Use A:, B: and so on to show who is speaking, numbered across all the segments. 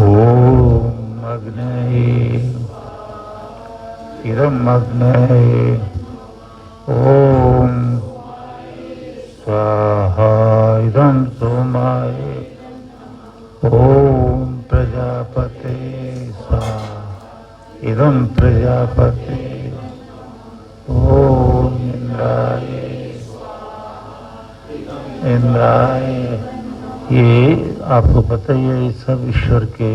A: ओम अग्नये इदम् अग्नये ओम स्वाहा इदं सोमाय ओम प्रजापते स्वाहा इदं प्रजापते ओम इंद्राय। ये आपको पता ही है, ये सब ईश्वर के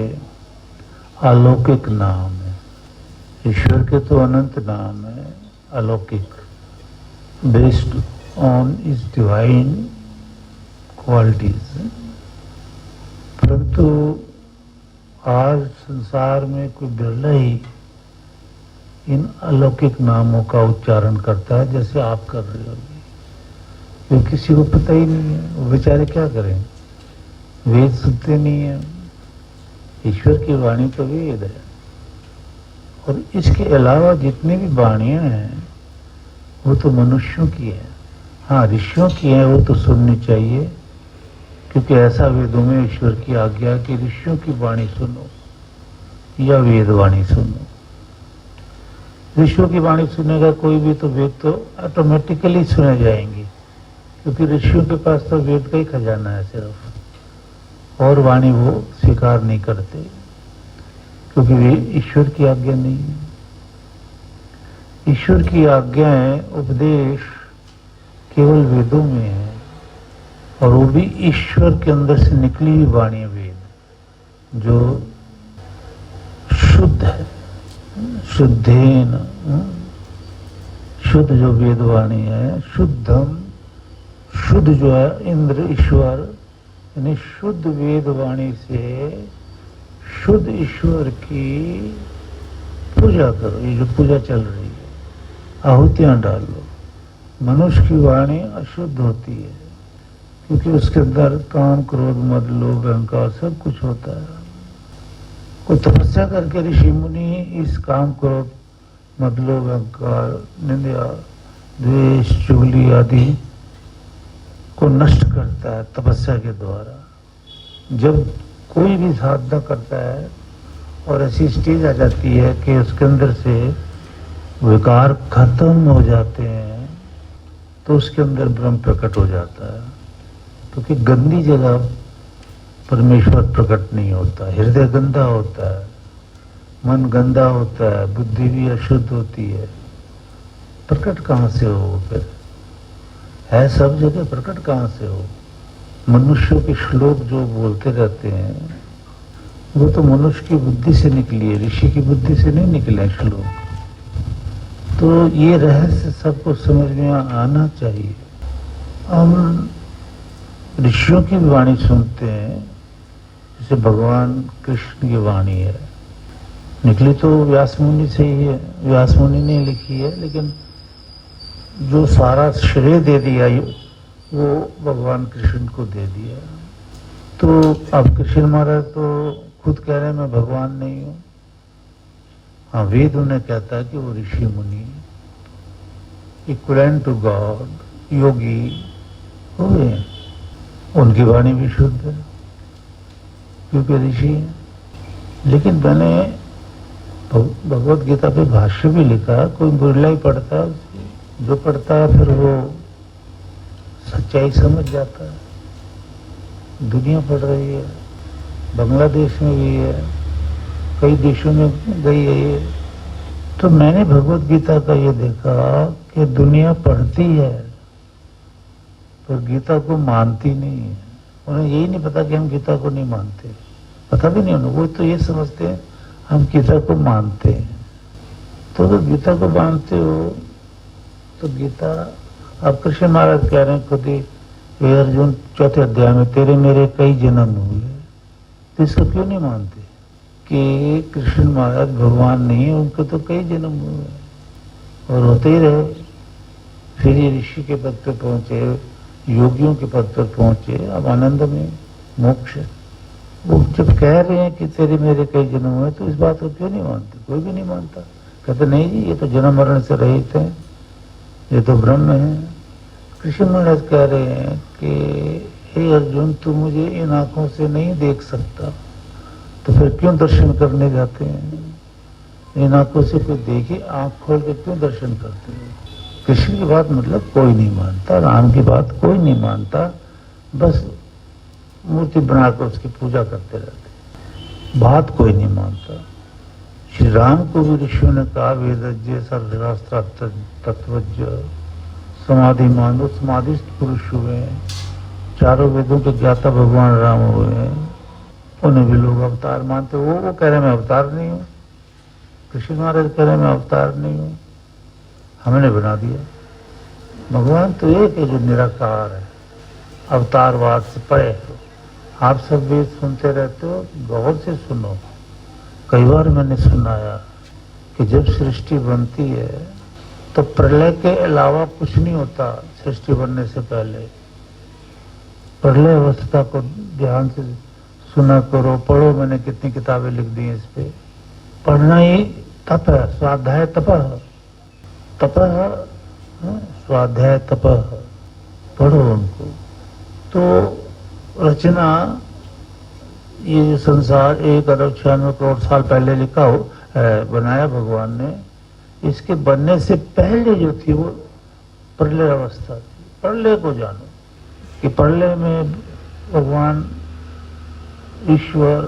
A: अलौकिक नाम है। ईश्वर के तो अनंत नाम है, अलौकिक, based on is divine qualities. परंतु आज संसार में कोई बिरला ही इन अलौकिक नामों का उच्चारण करता है, जैसे आप कर रहे हो। ये किसी को पता ही नहीं है, वो बेचारे क्या करें, वेद सुनते नहीं है। ईश्वर की वाणी तो वेद है, और इसके अलावा जितनी भी वाणियां हैं वो तो मनुष्यों की है। हाँ, ऋषियों की है, वो तो सुननी चाहिए, क्योंकि ऐसा वेदों में ईश्वर की आज्ञा है कि ऋषियों की वाणी सुनो या वेद वाणी सुनो। ऋषियों की वाणी सुनेगा कोई भी तो वेद तो ऑटोमेटिकली सुने जाएंगे, क्योंकि ऋषियों के पास तो वेद का ही खजाना है सिर्फ, और वाणी वो स्वीकार नहीं करते, क्योंकि वे ईश्वर की आज्ञा नहीं है। ईश्वर की आज्ञाएं, उपदेश केवल वेदों में है, और वो भी ईश्वर के अंदर से निकली हुई वाणी वेद, जो शुद्ध है, शुद्धेन, शुद्ध जो वेद वाणी है, शुद्धम, शुद्ध जो है इंद्र ईश्वर, यानी शुद्ध वेद वाणी से शुद्ध ईश्वर की पूजा करो। ये जो पूजा चल रही है, आहुतियां डालो। मनुष्य की वाणी अशुद्ध होती है, क्योंकि उसके अंदर काम, क्रोध, मद, लोभ, अहंकार सब कुछ होता है। कोई तपस्या करके ऋषि मुनि इस काम, क्रोध, मद, लोभ, अहंकार, निंदा, द्वेष, चुगली आदि को नष्ट करता है तपस्या के द्वारा। जब कोई भी साधना करता है और ऐसी स्टेज आ जाती है कि उसके अंदर से विकार खत्म हो जाते हैं, तो उसके अंदर ब्रह्म प्रकट हो जाता है। क्योंकि गंदी जगह परमेश्वर प्रकट नहीं होता। हृदय गंदा होता है, मन गंदा होता है, बुद्धि भी अशुद्ध होती है, प्रकट कहाँ से हो? फिर है सब जगह, प्रकट कहाँ से हो? मनुष्यों के श्लोक जो बोलते रहते हैं वो तो मनुष्य की बुद्धि से निकली है, ऋषि की बुद्धि से नहीं निकले श्लोक। तो ये रहस्य सबको समझ में आना चाहिए। हम ऋषियों की भी वाणी सुनते हैं, जैसे भगवान कृष्ण की वाणी है, निकली तो व्यास मुनि से ही है, व्यास मुनि ने लिखी है, लेकिन जो सारा श्रेय दे दिया वो भगवान कृष्ण को दे दिया। तो अब कृष्ण महाराज तो खुद कह रहे हैं मैं भगवान नहीं हूं। हाँ, वेद उन्हें कहता है कि वो ऋषि मुनि, इक्विवेलेंट टू गॉड, योगी हो गए। उनकी वाणी भी शुद्ध है, क्योंकि ऋषि है। लेकिन मैंने भगवत गीता पे भाष्य भी लिखा, कोई बिरला ही पढ़ता है, जो पढ़ता है फिर वो सच्चाई समझ जाता है। दुनिया पढ़ रही है, बांग्लादेश में भी है, कई देशों में गई है ये। तो मैंने भगवत गीता का ये देखा कि दुनिया पढ़ती है पर गीता को मानती नहीं है। उन्हें यही नहीं पता कि हम गीता को नहीं मानते, पता भी नहीं उन्हें। वो तो ये समझते हैं हम गीता को मानते हैं। तो अगर गीता को मानते हो तो गीता, अब कृष्ण महाराज कह रहे हैं खुद ही, हे अर्जुन, चौथे अध्याय में तेरे मेरे कई जन्म हुए, तो इसको क्यों नहीं मानते कि कृष्ण महाराज भगवान नहीं है, उनके तो कई जन्म हुए और होते ही रहे। फिर ये ऋषि के पद पे पहुंचे, योगियों के पद पर पहुंचे, अब आनंद में मोक्ष। वो जब कह रहे हैं कि तेरे मेरे कई जन्म हुए, तो इस बात को क्यों नहीं मानते? कोई भी नहीं मानता। कहते नहीं जी, ये तो जन्म मरण से रहित है, ये तो ब्रह्म है। कृष्ण महाराज कह रहे हैं कि हे अर्जुन, तू मुझे इन आंखों से नहीं देख सकता, तो फिर क्यों दर्शन करने जाते हैं? इन आंखों से कोई देखे, आंख खोल के क्यों दर्शन करते हैं? कृष्ण की बात मतलब कोई नहीं मानता, राम की बात कोई नहीं मानता, बस मूर्ति बनाकर उसकी पूजा करते रहते, बात कोई नहीं मानता। श्री राम को भी ऋषियों ने कहा वेदज्ञ सर्वशास्त्र तत्वज्ञ समाधि मानो, समाधिस्थ पुरुष हुए, चारों वेदों के ज्ञाता भगवान राम हुए हैं, उन्हें भी लोग अवतार मानते। वो कह रहे मैं अवतार नहीं हूँ, कृष्ण महाराज कह रहे मैं अवतार नहीं हूँ, हमने बना दिया। भगवान तो एक है जो निराकार है, अवतारवाद से परे है। आप सब वेद सुनते रहते हो, गौर से सुनो। कई बार मैंने सुनाया कि जब सृष्टि बनती है तो प्रलय के अलावा कुछ नहीं होता। सृष्टि बनने से पहले प्रलय अवस्था को ध्यान से सुना करो, पढ़ो। मैंने कितनी किताबें लिख दी हैं इस पे। पढ़ना ही तप है, स्वाध्याय तपः, तपः स्वाध्याय तपः, पढ़ो उनको। तो रचना, ये जो संसार 1,96 करोड़ साल पहले लिखा हो बनाया भगवान ने, इसके बनने से पहले जो थी वो प्रलय अवस्था थी। प्रलय को जानो कि प्रलय में भगवान ईश्वर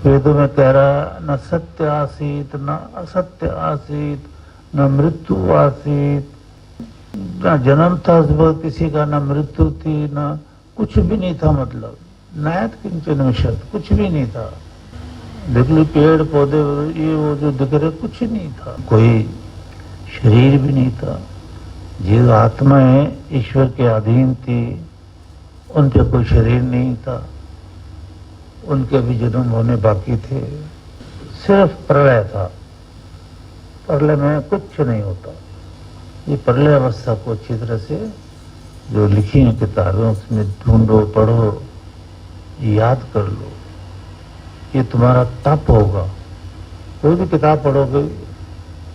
A: वेदों में कह रहा न सत्य आसीत न असत्य आसीत, न मृत्यु आसीत, न जन्म था किसी का, न मृत्यु थी, न कुछ भी नहीं था। मतलब नायत किंचन विशद, कुछ भी नहीं था। देख लो पेड़ पौधे ये वो जो दिख रहे, कुछ नहीं था। कोई शरीर भी नहीं था। जो आत्माएं ईश्वर के अधीन थी उन पे कोई शरीर नहीं था, उनके भी जन्म होने बाकी थे। सिर्फ प्रलय था। प्रलय में कुछ नहीं होता। ये प्रलय अवस्था को अच्छी तरह से जो लिखी हैं किताबें उसमें ढूंढो, पढ़ो, याद कर लो। ये तुम्हारा तप होगा। कोई भी किताब पढ़ोगे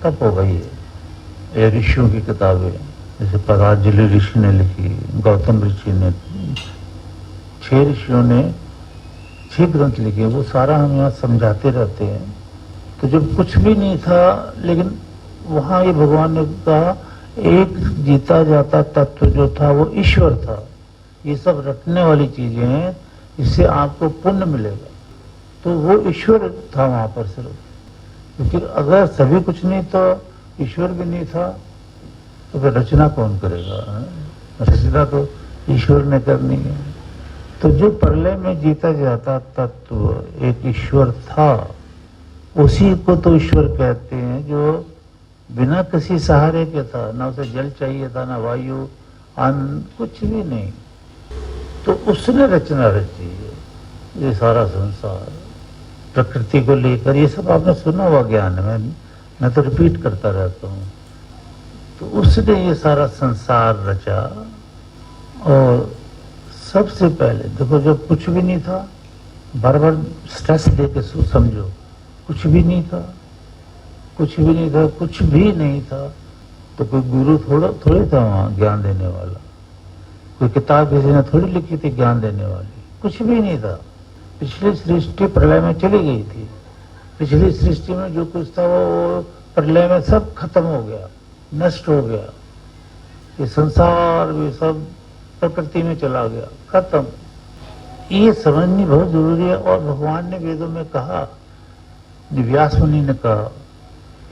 A: तप होगा। ये ऋषियों की किताबें, जैसे पतंजलि ऋषि ने लिखी, गौतम ऋषि ने, 6 ऋषियों ने 6 ग्रंथ लिखे। वो सारा हम यहाँ समझाते रहते हैं। तो जब कुछ भी नहीं था, लेकिन वहाँ ये भगवान ने कहा एक जीता जाता तत्व जो था वो ईश्वर था। ये सब रटने वाली चीजें हैं, इससे आपको पुण्य मिलेगा। तो वो ईश्वर था वहां पर सिर्फ, क्योंकि अगर सभी कुछ नहीं था, ईश्वर भी नहीं था, तो फिर रचना कौन करेगा? रचना तो ईश्वर ने करनी है। तो जो प्रलय में जीता जाता तत्व एक ईश्वर था, उसी को तो ईश्वर कहते हैं, जो बिना किसी सहारे के था। ना उसे जल चाहिए था, ना वायु, अन्न, कुछ भी नहीं। तो उसने रचना रची है ये सारा संसार, प्रकृति को लेकर। ये सब आपने सुना हुआ ज्ञान है, मैं तो रिपीट करता रहता हूँ। तो उसने ये सारा संसार रचा। और सबसे पहले देखो, जब कुछ भी नहीं था, बार बार स्ट्रेस देके समझो, कुछ भी नहीं था, कुछ भी नहीं था, कुछ भी नहीं था, तो कोई गुरु थोड़ी था वहाँ ज्ञान देने वाला। कोई किताब किसी ने थोड़ी लिखी थी ज्ञान देने वाली, कुछ भी नहीं था। पिछली सृष्टि प्रलय में चली गई थी। पिछली सृष्टि में जो कुछ था वो प्रलय में सब खत्म हो गया, नष्ट हो गया। ये संसार भी सब प्रकृति में चला गया, खत्म। ये समझनी बहुत जरूरी है। और भगवान ने वेदों में कहा, व्यास मुनि ने कहा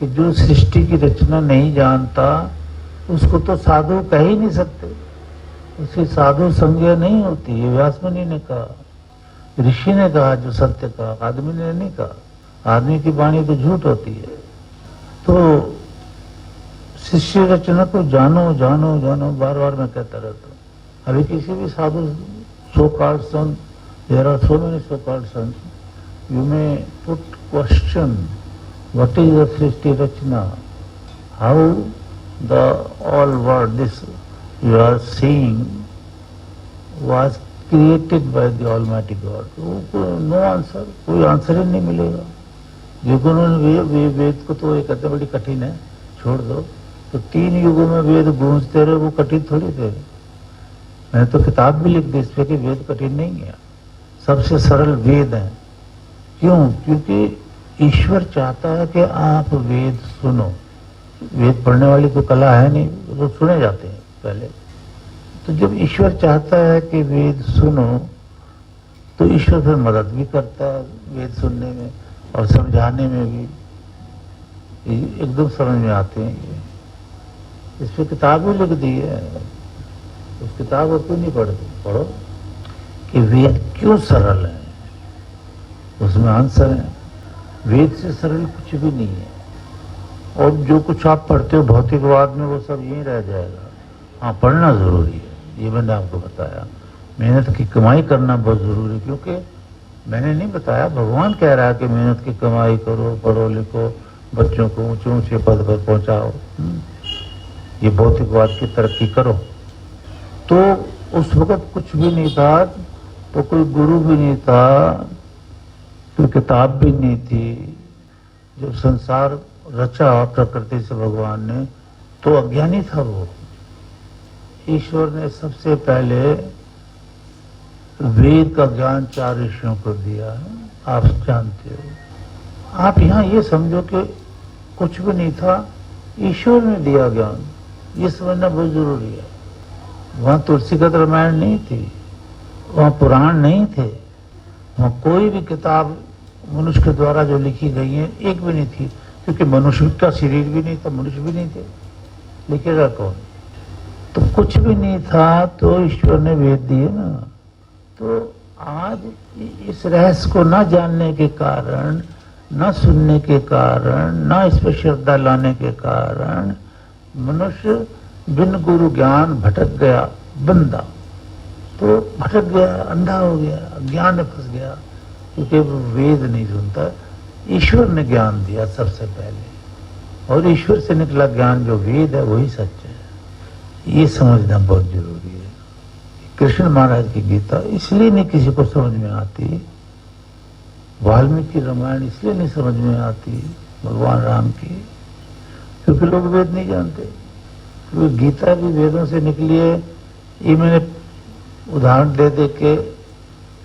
A: कि जो सृष्टि की रचना नहीं जानता उसको तो साधु कह ही नहीं सकते, उसकी साधु संज्ञा नहीं होती। ये व्यास मुनि ने कहा, ऋषि ने कहा, जो सत्य कहा, आदमी ने नहीं कहा। आदमी की वाणी तो झूठ होती है। तो शिष्य रचना को जानो जानो जानो, बार बार मैं कहता रहता हूँ। अभी किसी भी sadhu, so called sant, there are so many so called sant, you may put question, what is the Srishti Rachna? How the all world, this you are seeing, was created by the Almighty God? No answer, कोई answer ही नहीं मिलेगा। युगों में वेद को तो एक कहते बड़ी कठिन है, छोड़ दो। तो 3 युगों में वेद गूंजते रहे, वो कठिन थोड़ी थे। मैंने तो किताब भी लिख दी इस पे कि वेद कठिन नहीं है, सबसे सरल वेद है। क्यों? क्योंकि ईश्वर चाहता है कि आप वेद सुनो। वेद पढ़ने वाली तो कला है नहीं, वो तो सुने जाते हैं पहले। तो जब ईश्वर चाहता है कि वेद सुनो, तो ईश्वर फिर मदद भी करता है वेद सुनने में और समझाने में भी। एकदम समझ में आते हैं ये। इस पर किताब भी लिख दी है, उस किताब को क्यों नहीं पढ़ते? पढ़ो कि वेद क्यों सरल है, उसमें आंसर है। वेद से सरल कुछ भी नहीं है। और जो कुछ आप पढ़ते हो भौतिकवाद में, वो सब यहीं रह जाएगा। हाँ, पढ़ना जरूरी है, ये मैंने आपको बताया। मेहनत की कमाई करना बहुत जरूरी है, क्योंकि मैंने नहीं बताया, भगवान कह रहा है कि मेहनत की कमाई करो, पढ़ो लिखो, बच्चों को ऊंचे ऊंचे पद पर पहुंचाओ, ये भौतिकवाद की तरक्की करो। तो उस वक्त कुछ भी नहीं था, तो कोई गुरु भी नहीं था, कोई किताब भी नहीं थी। जब संसार रचा प्रकृति से भगवान ने, तो अज्ञानी था वो। ईश्वर ने सबसे पहले वेद का ज्ञान 4 ऋषियों को दिया है, आप जानते हो। आप यहाँ ये समझो कि कुछ भी नहीं था, ईश्वर ने दिया ज्ञान, ये समझना बहुत जरूरी है। वहाँ तुलसीगत रामायण नहीं थी, वहाँ पुराण नहीं थे, वहाँ कोई भी किताब मनुष्य के द्वारा जो लिखी गई है एक भी नहीं थी, क्योंकि मनुष्य का शरीर भी नहीं था, मनुष्य भी नहीं थे, लिखेगा कौन? तो कुछ भी नहीं था, तो ईश्वर ने वेद दिए ना। तो आज इस रहस्य को न जानने के कारण, न सुनने के कारण, न इस पर श्रद्धा लाने के कारण मनुष्य बिन गुरु ज्ञान भटक गया। बंदा तो भटक गया, अंधा हो गया, ज्ञान में फंस गया, क्योंकि वो वेद नहीं सुनता। ईश्वर ने ज्ञान दिया सबसे पहले, और ईश्वर से निकला ज्ञान जो वेद है वही सच है। ये समझना बहुत जरूरी है। कृष्ण महाराज की गीता इसलिए नहीं किसी को समझ में आती, वाल्मीकि रामायण इसलिए नहीं समझ में आती भगवान राम की, क्योंकि लोग वेद नहीं जानते। क्योंकि गीता भी वेदों से निकली है, ये मैंने उदाहरण दे दे के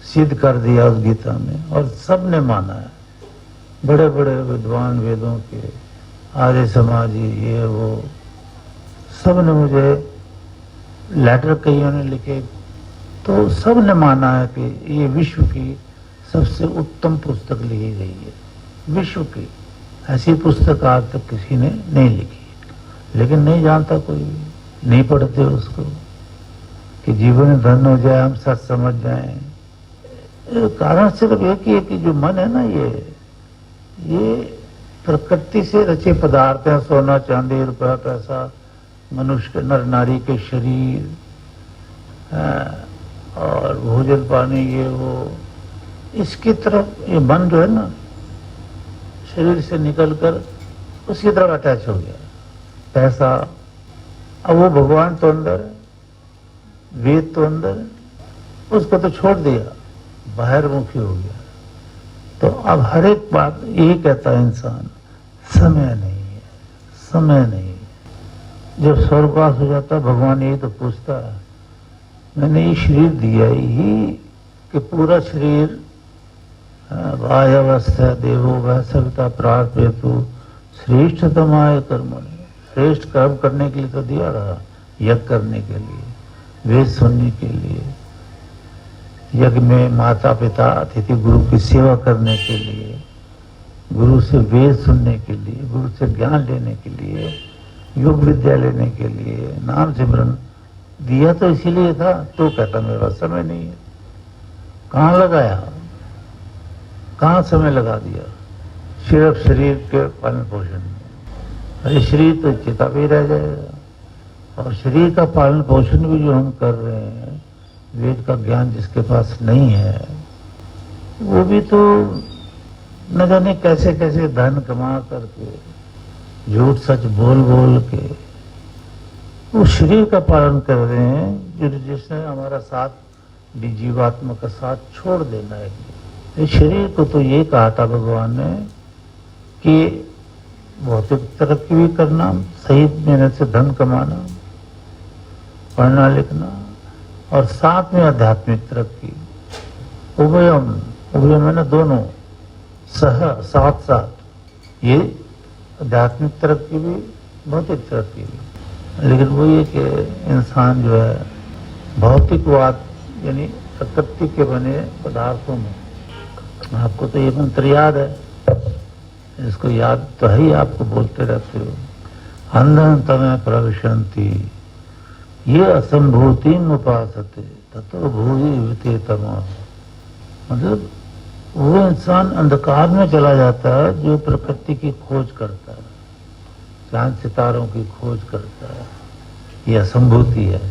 A: सिद्ध कर दिया उस गीता में, और सब ने माना है। बड़े बड़े विद्वान वेदों के, आर्य समाजी, ये वो, सब ने मुझे लेटर कईयों ने लिखे, तो सब ने माना है कि ये विश्व की सबसे उत्तम पुस्तक लिखी गई है। विश्व की ऐसी पुस्तक आज तक किसी ने नहीं लिखी, लेकिन नहीं जानता कोई भी, नहीं पढ़ते उसको, कि जीवन धन हो जाए, हम सच समझ जाएं। कारण सिर्फ एक ही है कि जो मन है ना, ये प्रकृति से रचे पदार्थ हैं। सोना चांदी रुपया पैसा, मनुष्य के नर नारी के शरीर, और भोजन पानी, ये वो, इसकी तरफ ये मन जो है ना, शरीर से निकलकर उसकी तरफ अटैच हो गया। पैसा, अब वो भगवान तो अंदर है, वेद तो अंदर है, उसको तो छोड़ दिया, बाहरमुखी हो गया। तो अब हर एक बात यही कहता है इंसान, समय नहीं है, समय नहीं है। जब स्वर्गवास हो जाता है, भगवान यही तो पूछता है, मैंने ये शरीर दिया ही कि पूरा शरीर वायवस्था देवो वह सविता प्रार्थेतु श्रेष्ठतमाय कर्मणि, श्रेष्ठ कर्म करने के लिए तो दिया रहा, यज्ञ करने के लिए, वेद सुनने के लिए, यज्ञ में माता पिता अतिथि गुरु की सेवा करने के लिए, गुरु से वेद सुनने के लिए, गुरु से ज्ञान लेने के लिए, योग विद्या लेने के लिए, नाम सिमरन दिया तो इसीलिए था। तो कहता मेरे पास समय नहीं है। कहाँ लगाया, कहाँ समय लगा दिया? सिर्फ शरीर के पालन पोषण में। अरे शरीर तो चिता पे रह जाएगा, और शरीर का पालन पोषण भी जो हम कर रहे हैं, वेद का ज्ञान जिसके पास नहीं है, वो भी तो न जाने कैसे कैसे धन कमा करके, झूठ सच बोल बोल के वो शरीर का पालन कर रहे हैं, जो जिसने हमारा साथ भी, जीवात्मा का साथ छोड़ देना है। इस शरीर को तो ये कहा था भगवान ने कि भौतिक तरक्की भी करना, सही मेहनत से धन कमाना, पढ़ना लिखना, और साथ में आध्यात्मिक तरक्की। उभयम, उभयम है ना, दोनों, साथ साथ ये आध्यात्मिक तरक्की भी, भौतिक तरक्की भी। लेकिन वो ये कि इंसान जो है भौतिकवाद यानी प्रकृति के बने पदार्थों में, आपको तो ये मंत्र याद है, इसको याद तो है ही, आपको बोलते रहते हो, अंधतमे प्रविशन्ति ये असंभूति उपासते ततो भूरि विते तमः। मतलब वो इंसान अंधकार में चला जाता है जो प्रकृति की खोज करता है, चांद सितारों की खोज करता है, ये असंभूति है,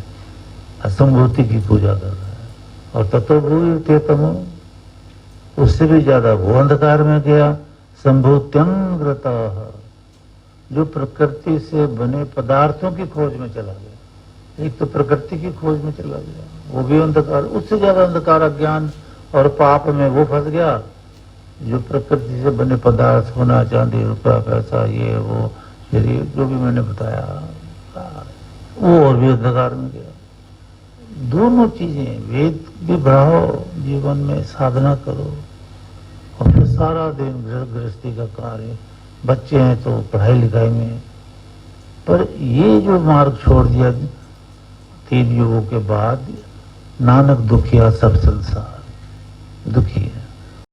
A: असंभूति की पूजा कर रहा है। और ततो भूरि विते तमः, उससे भी ज्यादा वो अंधकार में गया, संभूत्यंग्रतः, जो प्रकृति से बने पदार्थों की खोज में चला गया। एक तो प्रकृति की खोज में चला गया, वो भी अंधकार, उससे ज्यादा अंधकार अज्ञान और पाप में वो फंस गया जो प्रकृति से बने पदार्थ, सोना चांदी रुपया पैसा ये वो शरीर जो भी मैंने बताया, वो और भी अंधकार में गया। दोनों चीजें, वेद भी बढ़ाओ, जीवन में साधना करो, और फिर सारा दिन गृहस्थी का कार्य, बच्चे हैं तो पढ़ाई लिखाई में। पर ये जो मार्ग छोड़ दिया 3 युगों के बाद, नानक दुखिया सब संसार, दुखी है।